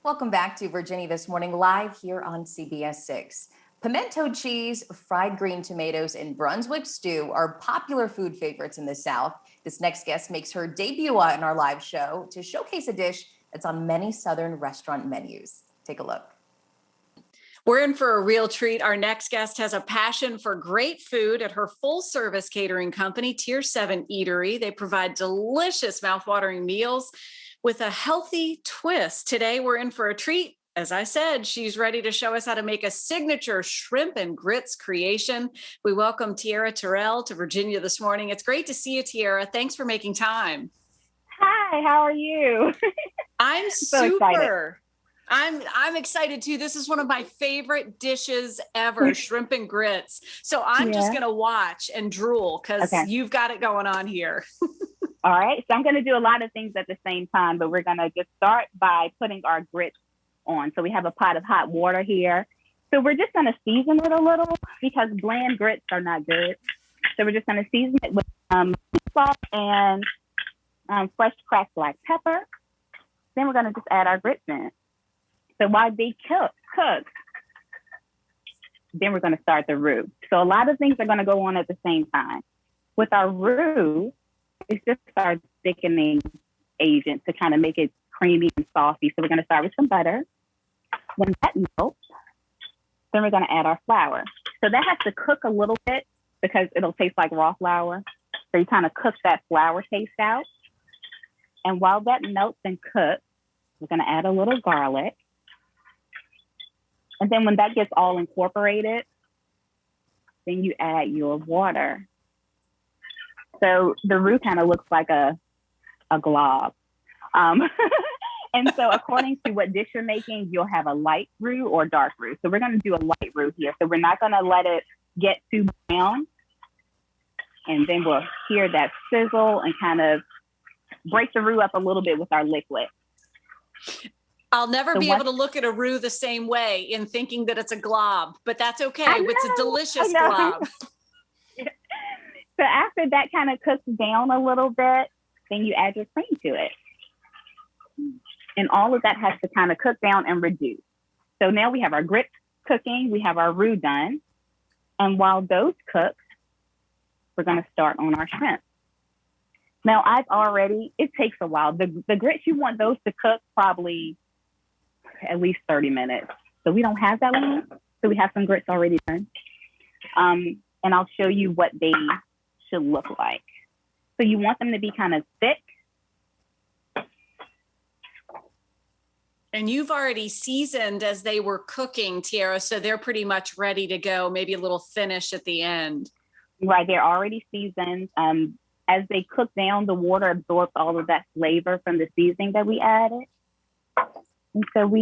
Welcome back to Virginia This Morning, live here on CBS 6. Pimento cheese, fried green tomatoes, and Brunswick stew are popular food favorites in the South. This next guest makes her debut on our live show to showcase a dish that's on many Southern restaurant menus. Take a look. We're in for a real treat. Our next guest has a passion for great food at her full-service catering company, Tier 7 Eatery. They provide delicious, mouthwatering meals with a healthy twist. Today, we're in for a treat. As I said, she's ready to show us how to make a signature shrimp and grits creation. We welcome Tierra Terrell to Virginia This Morning. It's great to see you, Tierra. Thanks for making time. Hi, how are you? I'm so super. I'm excited too. This is one of my favorite dishes ever, shrimp and grits. So I'm just going to watch and drool because you've got it going on here. All right. So I'm going to do a lot of things at the same time, but we're going to just start by putting our grits on. So we have a pot of hot water here. So we're just going to season it a little because bland grits are not good. So we're just going to season it with salt and fresh cracked black pepper. Then we're going to just add our grits in. So while they cook, then we're going to start the roux. So a lot of things are going to go on at the same time. With our roux, it's just our thickening agent to kind of make it creamy and saucy. So we're going to start with some butter. When that melts, then we're going to add our flour. So that has to cook a little bit because it'll taste like raw flour. So you kind of cook that flour taste out. And while that melts and cooks, we're going to add a little garlic. And then when that gets all incorporated, then you add your water. So the roux kind of looks like a glob. And so according to what dish you're making, you'll have a light roux or dark roux. So we're going to do a light roux here. So we're not going to let it get too brown. And then we'll hear that sizzle and kind of break the roux up a little bit with our liquid. I'll never be able to look at a roux the same way in thinking that it's a glob, but that's okay. It's a delicious glob. So after that kind of cooks down a little bit, then you add your cream to it. And all of that has to kind of cook down and reduce. So now we have our grits cooking, we have our roux done. And while those cook, we're going to start on our shrimp. Now it takes a while. The grits, you want those to cook probably at least 30 minutes. So we don't have that long. So we have some grits already done. And I'll show you what they should look like. So you want them to be kind of thick. And you've already seasoned as they were cooking, Tierra, so they're pretty much ready to go, maybe a little finish at the end. Right, they're already seasoned. As they cook down, the water absorbs all of that flavor from the seasoning that we added. And so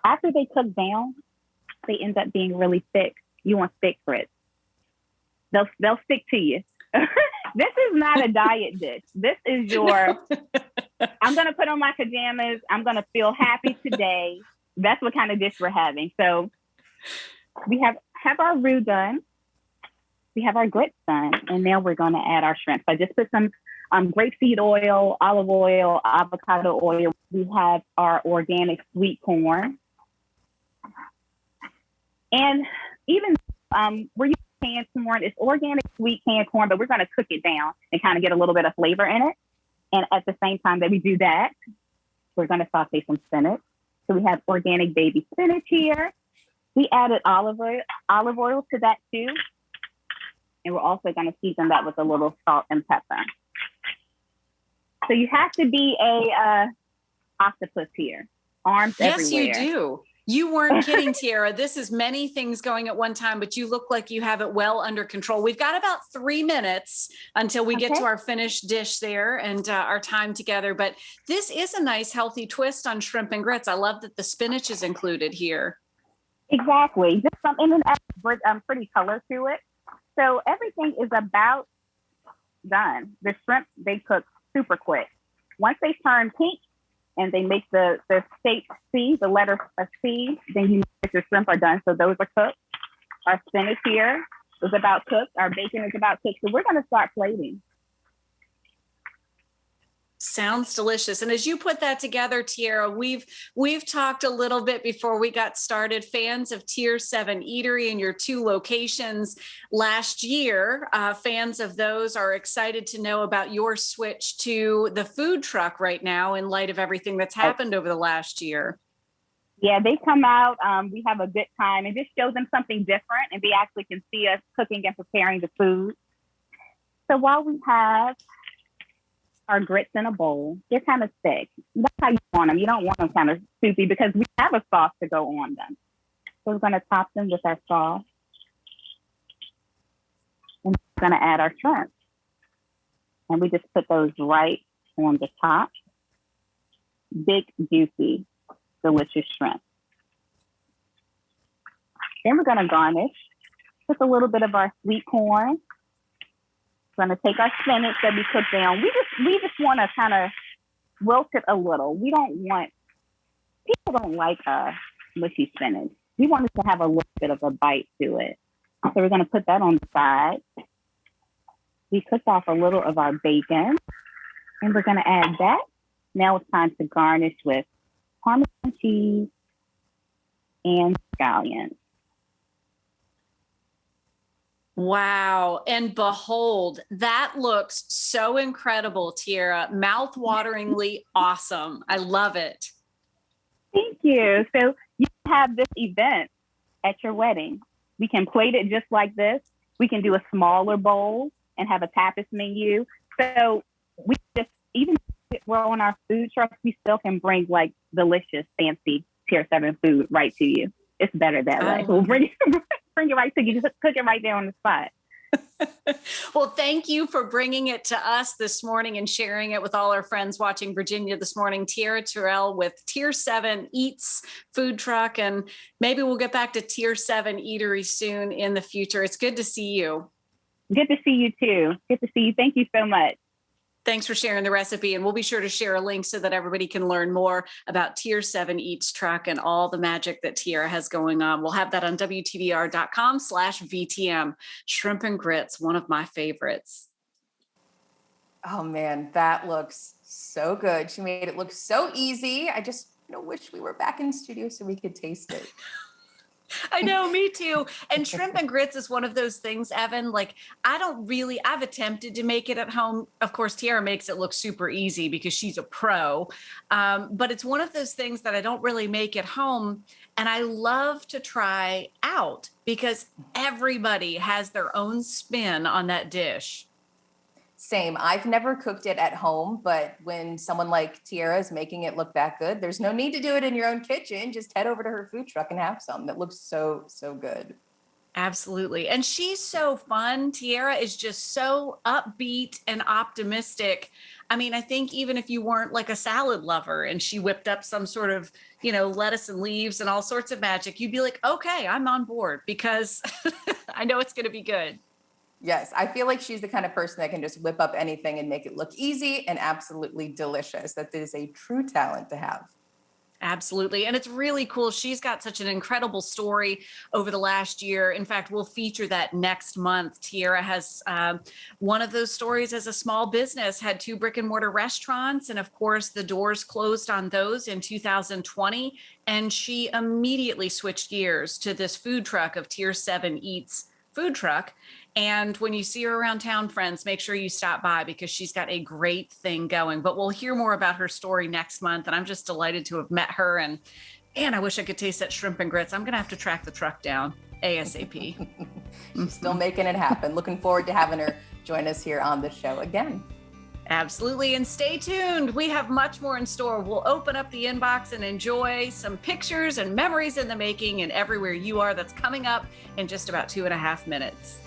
after they cook down, they end up being really thick. You want thick grits. They'll stick to you. This is not a diet dish. This is I'm going to put on my pajamas. I'm going to feel happy today. That's what kind of dish we're having. So we have our roux done. We have our grits done. And now we're going to add our shrimp. So I just put some grapeseed oil, olive oil, avocado oil. We have our organic sweet corn. And even we're using canned corn. It's organic sweet canned corn, but we're going to cook it down and kind of get a little bit of flavor in it. And at the same time that we do that, we're going to saute some spinach. So we have organic baby spinach here. We added olive oil to that too. And we're also going to season that with a little salt and pepper. So you have to be a octopus here. Arms everywhere. Yes, you do. You weren't kidding, Tierra. This is many things going at one time, but you look like you have it well under control. We've got about 3 minutes until we get to our finished dish there and our time together. But this is a nice, healthy twist on shrimp and grits. I love that the spinach is included here. Exactly. Just something and add pretty color to it. So everything is about done. The shrimp, they cook super quick. Once they turn pink, and they make the shape C, the letter C, then you know that your shrimp are done. So those are cooked. Our spinach here is about cooked. Our bacon is about cooked. So we're going to start plating. Sounds delicious. And as you put that together, Tierra, we've talked a little bit before we got started. Fans of Tier 7 Eatery in your 2 locations last year, fans of those are excited to know about your switch to the food truck right now in light of everything that's happened over the last year. Yeah, they come out. We have a good time. It just shows them something different, and they actually can see us cooking and preparing the food. So while we have our grits in a bowl, they're kind of thick. That's how you want them. You don't want them kind of soupy because we have a sauce to go on them. So we're going to top them with our sauce. And we're going to add our shrimp. And we just put those right on the top. Big, juicy, delicious shrimp. Then we're going to garnish with a little bit of our sweet corn. We're going to take our spinach that we cooked down. We just want to kind of wilt it a little. People don't like mushy spinach. We want it to have a little bit of a bite to it. So we're going to put that on the side. We cooked off a little of our bacon, and we're going to add that. Now it's time to garnish with Parmesan cheese and scallions. Wow. And behold, that looks so incredible, Tierra. Mouth-wateringly awesome. I love it. Thank you. So you have this event at your wedding. We can plate it just like this. We can do a smaller bowl and have a tapas menu. So we just, even if we're on our food truck, we still can bring like delicious, fancy Tier 7 food right to you. It's better that way. We'll bring it right to you. Just cook it right there on the spot. Well, thank you for bringing it to us this morning and sharing it with all our friends watching Virginia this morning. Tierra Terrell with Tier 7 Eats food truck, and maybe we'll get back to Tier 7 Eatery soon in the future. It's good to see you. Good to see you too. Good to see you. Thank you so much. Thanks for sharing the recipe, and we'll be sure to share a link so that everybody can learn more about Tier 7 Eats truck and all the magic that Tierra has going on. We'll have that on WTBR.com/VTM. Shrimp and grits, one of my favorites. Oh man, that looks so good. She made it look so easy. I just wish we were back in studio so we could taste it. I know, me too. And shrimp and grits is one of those things, Evan, like I've attempted to make it at home. Of course, Tierra makes it look super easy because she's a pro. But it's one of those things that I don't really make at home. And I love to try out because everybody has their own spin on that dish. Same. I've never cooked it at home, but when someone like Tierra is making it look that good, there's no need to do it in your own kitchen. Just head over to her food truck and have some. That looks so, so good. Absolutely. And she's so fun. Tierra is just so upbeat and optimistic. I mean, I think even if you weren't like a salad lover and she whipped up some sort of, lettuce and leaves and all sorts of magic, you'd be like, okay, I'm on board because I know it's going to be good. Yes, I feel like she's the kind of person that can just whip up anything and make it look easy and absolutely delicious. That is a true talent to have. Absolutely. And it's really cool. She's got such an incredible story over the last year. In fact, we'll feature that next month. Tierra has one of those stories as a small business, had 2 brick and mortar restaurants. And of course, the doors closed on those in 2020. And she immediately switched gears to this food truck of Tier 7 Eats food truck. And when you see her around town, friends, make sure you stop by because she's got a great thing going. But we'll hear more about her story next month. And I'm just delighted to have met her. And man, I wish I could taste that shrimp and grits. I'm going to have to track the truck down ASAP. She's still making it happen. Looking forward to having her join us here on the show again. Absolutely. And stay tuned. We have much more in store. We'll open up the inbox and enjoy some pictures and memories in the making and everywhere you are. That's coming up in just about 2.5 minutes.